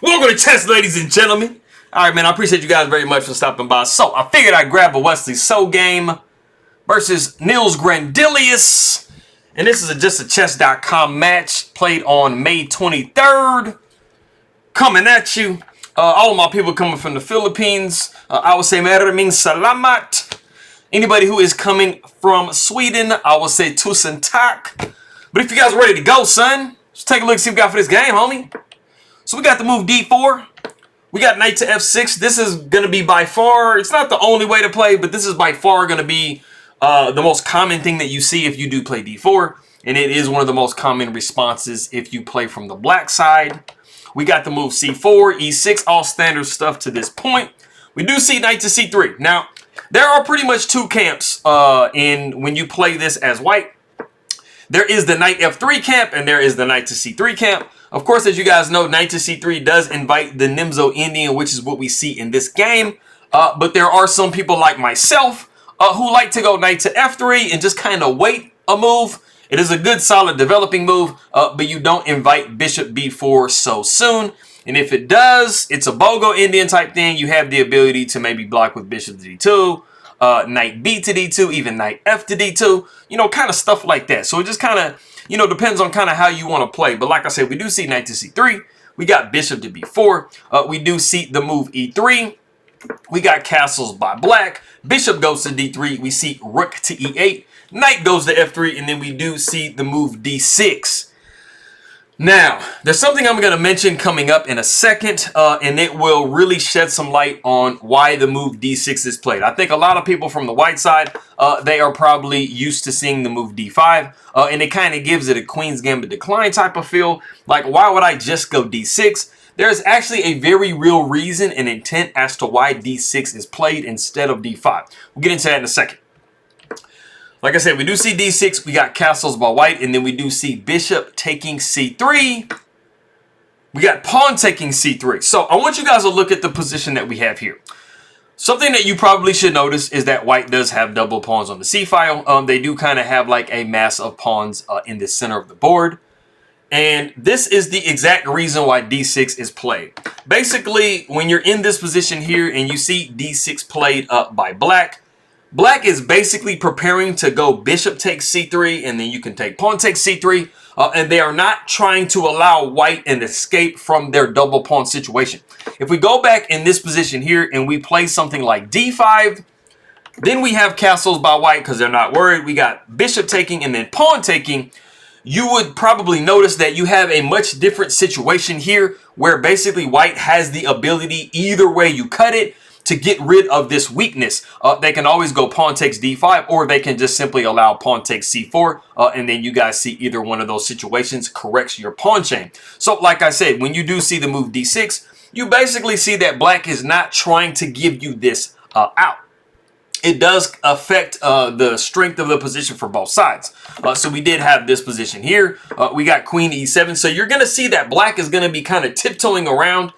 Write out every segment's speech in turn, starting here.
Welcome to chess, ladies and gentlemen. All right, man, I appreciate you guys very much for stopping by. So, I figured I'd grab a Wesley So game versus Nils Grandelius. And this is just a chess.com match played on May 23rd. Coming at you. All of my people coming from the Philippines. I will say maraming salamat. Anybody who is coming from Sweden, I will say tusen tak. But if you guys are ready to go, son, let's take a look and see what we got for this game, homie. So we got the move d4. We got knight to f6. This is going to be by far, it's not the only way to play, but this is by far going to be the most common thing that you see if you do play d4. And it is one of the most common responses if you play from the black side. We got the move c4, e6, all standard stuff to this point. We do see knight to c3. Now, there are pretty much two camps when you play this as white. There is the knight f3 camp and there is the knight to c3 camp. Of course, as you guys know, knight to c3 does invite the Nimzo Indian, which is what we see in this game. But there are some people like myself who like to go knight to f3 and just kind of wait a move. It is a good, solid developing move, but you don't invite bishop b4 so soon. And if it does, it's a BOGO Indian type thing. You have the ability to maybe block with bishop to d2, knight b to d2, even knight f to d2, you know, kind of stuff like that. So it just kind of, you know, depends on kind of how you want to play. But like I said, we do see knight to c3. We got bishop to b4. We do see the move e3. We got castles by black. Bishop goes to d3. We see rook to e8. Knight goes to f3. And then we do see the move d6. Now, there's something I'm going to mention coming up in a second, and it will really shed some light on why the move d6 is played. I think a lot of people from the white side, they are probably used to seeing the move d5, and it kind of gives it a Queen's Gambit decline type of feel. Like, why would I just go d6? There's actually a very real reason and intent as to why d6 is played instead of d5. We'll get into that in a second. Like I said, we do see d6, we got castles by white, and then we do see bishop taking c3. We got pawn taking c3. So I want you guys to look at the position that we have here. Something that you probably should notice is that white does have double pawns on the c-file. They do kind of have like a mass of pawns in the center of the board. And this is the exact reason why d6 is played. Basically, when you're in this position here and you see d6 played up by black, black is basically preparing to go bishop takes c3, and then you can take pawn takes c3. And they are not trying to allow white an escape from their double pawn situation. If we go back in this position here and we play something like d5, then we have castles by white because they're not worried. We got bishop taking and then pawn taking. You would probably notice that you have a much different situation here where basically white has the ability, either way you cut it, to get rid of this weakness. They can always go pawn takes d5, or they can just simply allow pawn takes c4, and then you guys see either one of those situations corrects your pawn chain. So like I said, when you do see the move d6, you basically see that black is not trying to give you this out. It does affect the strength of the position for both sides. So we did have this position here. We got queen e7. So you're going to see that black is going to be kind of tiptoeing around,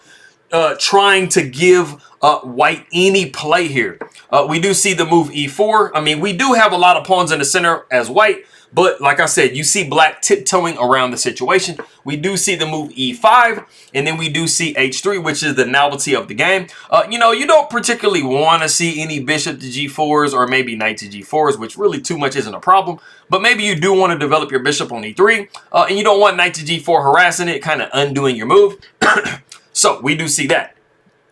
trying to give white any play here. We do see the move e4. I mean, we do have a lot of pawns in the center as white, but like I said, you see black tiptoeing around the situation. We do see the move e5, and then we do see h3, which is the novelty of the game. You know, you don't particularly want to see any bishop to g4s or maybe knight to g4s, which really too much isn't a problem. But maybe you do want to develop your bishop on e3, and you don't want knight to g4 harassing it, kind of undoing your move. So we do see that.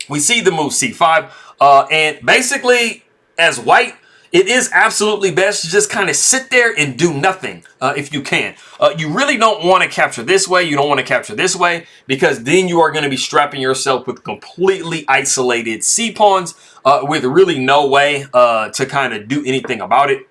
We see the move c5, and basically, as white, it is absolutely best to just kind of sit there and do nothing if you can. You really don't want to capture this way. You don't want to capture this way, because then you are going to be strapping yourself with completely isolated c-pawns with really no way to kind of do anything about it.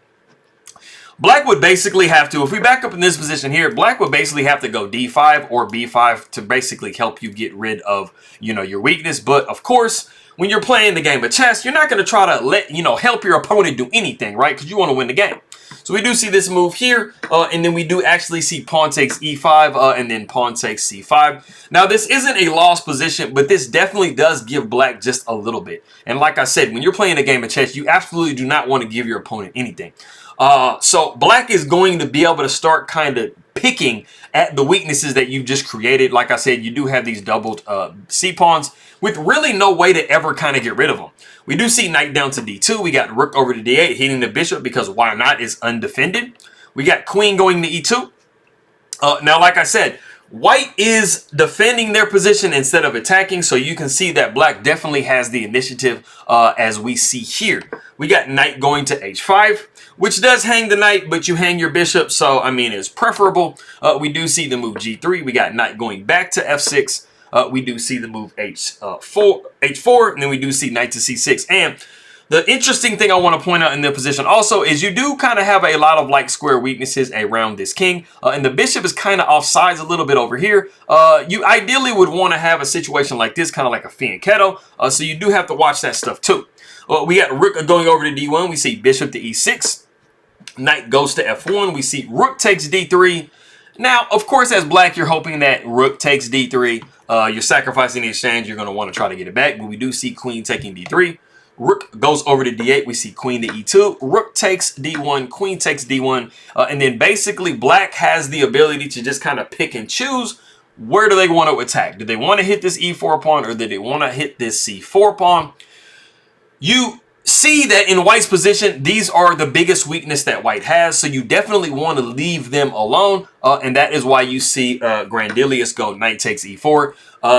Black would basically have to, if we back up in this position here, black would basically have to go d5 or b5 to basically help you get rid of, you know, your weakness. But of course, when you're playing the game of chess, you're not going to try to let, you know, help your opponent do anything, right? Because you want to win the game. So we do see this move here, and then we do actually see pawn takes e5, and then pawn takes c5. Now, this isn't a lost position, but this definitely does give black just a little bit. And like I said, when you're playing a game of chess, you absolutely do not want to give your opponent anything. So black is going to be able to start kind of picking at the weaknesses that you've just created. Like I said, you do have these doubled C pawns with really no way to ever kind of get rid of them. We do see knight down to d2. We got rook over to d8, hitting the bishop because why not is undefended. We got queen going to e2. Now, like I said, white is defending their position instead of attacking, so you can see that black definitely has the initiative as we see here. We got knight going to h5, which does hang the knight, but you hang your bishop, so, I mean, it's preferable. We do see the move g3. We got knight going back to f6. We do see the move h4, and then we do see knight to c6. And the interesting thing I want to point out in their position also is you do kind of have a lot of like square weaknesses around this king. And the bishop is kind of offsides a little bit over here. You ideally would want to have a situation like this, kind of like a fianchetto. So you do have to watch that stuff too. We got rook going over to d1. We see bishop to e6. Knight goes to f1. We see rook takes d3. Now, of course, as black, you're hoping that rook takes d3. You're sacrificing the exchange. You're going to want to try to get it back. But we do see queen taking d3. Rook goes over to d8. We see queen to e2. Rook takes d1. Queen takes d1. And then basically black has the ability to just kind of pick and choose where do they want to attack. Do they want to hit this e4 pawn or do they want to hit this c4 pawn? You see that in white's position, these are the biggest weakness that white has. So you definitely want to leave them alone. And that is why you see Grandelius go knight takes e4.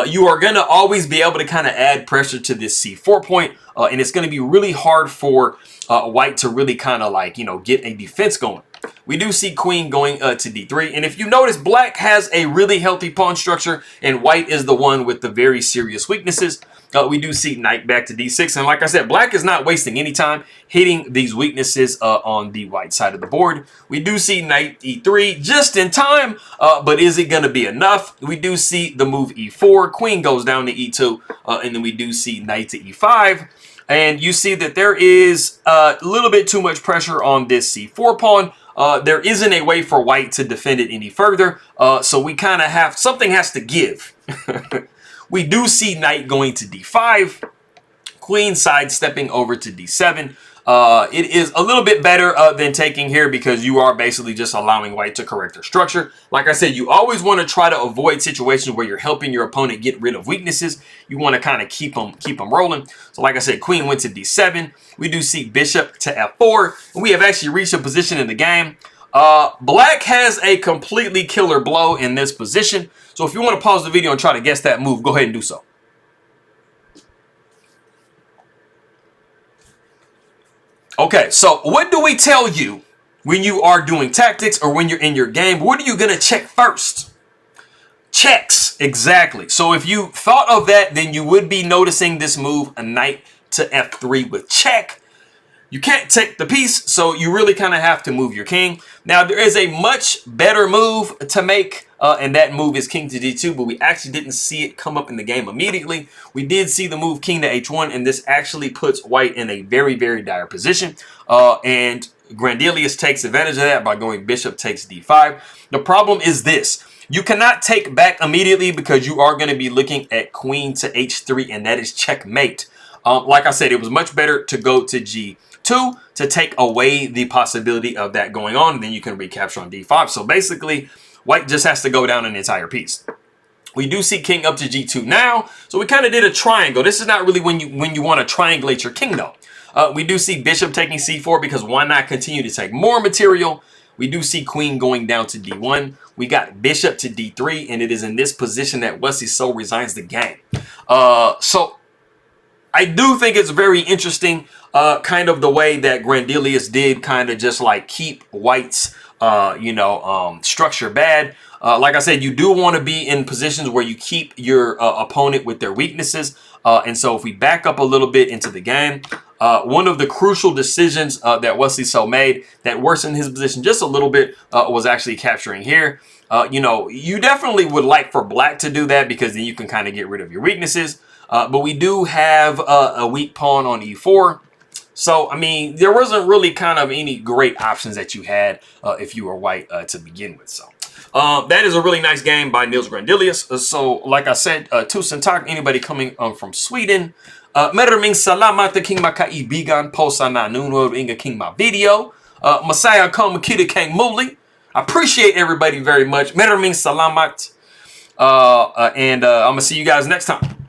You are going to always be able to kind of add pressure to this c4 point. And it's going to be really hard for white to really kind of like, you know, get a defense going. We do see queen going to d3. And if you notice, black has a really healthy pawn structure and white is the one with the very serious weaknesses. We do see knight back to d6. And like I said, black is not wasting any time hitting these weaknesses on the white side of the board. We do see knight e3 just in time, but is it going to be enough? We do see the move e4. Queen goes down to e2, and then we do see knight to e5. And you see that there is a little bit too much pressure on this c4 pawn. There isn't a way for white to defend it any further. So we kind of have, something has to give. We do see knight going to d5, queen sidestepping over to d7. It is a little bit better than taking here because you are basically just allowing white to correct their structure. Like I said, you always want to try to avoid situations where you're helping your opponent get rid of weaknesses. You want to kind of keep them rolling. So like I said, queen went to d7. We do see bishop to f4. And we have actually reached a position in the game. Black has a completely killer blow in this position. So if you want to pause the video and try to guess that move, go ahead and do so. Okay, so what do we tell you when you are doing tactics or when you're in your game? What are you going to check first? Checks, exactly. So if you thought of that, then you would be noticing this move, a knight to f3 with check. You can't take the piece, so you really kind of have to move your king. Now, there is a much better move to make, and that move is king to d2, but we actually didn't see it come up in the game immediately. We did see the move king to h1, and this actually puts white in a very, very dire position. And Grandelius takes advantage of that by going bishop takes d5. The problem is this. You cannot take back immediately because you are going to be looking at queen to h3, and that is checkmate. Like I said, it was much better to go to g2 to take away the possibility of that going on. And then you can recapture on d5. So basically, white just has to go down an entire piece. We do see king up to g2 now. So we kind of did a triangle. This is not really when you want to triangulate your king, though. We do see bishop taking c4 because why not continue to take more material? We do see queen going down to d1. We got bishop to d3, and it is in this position that Wesley So resigns the game. So I do think it's very interesting, kind of the way that Grandelius did kind of just like keep white's, structure bad. Like I said, you do want to be in positions where you keep your opponent with their weaknesses. And so if we back up a little bit into the game, one of the crucial decisions that Wesley So made that worsened his position just a little bit was actually capturing here. You definitely would like for black to do that because then you can kind of get rid of your weaknesses. But we do have a weak pawn on e4. So, I mean, there wasn't really kind of any great options that you had if you were white to begin with. So, that is a really nice game by Nils Grandelius. So, like I said, tusen tack, anybody coming from Sweden. Maraming salamat king makaibigan po sa nanonood inga king ma video. Masaya Komakita Kang Muli. I appreciate everybody very much. Meraming salamat. And I'm going to see you guys next time.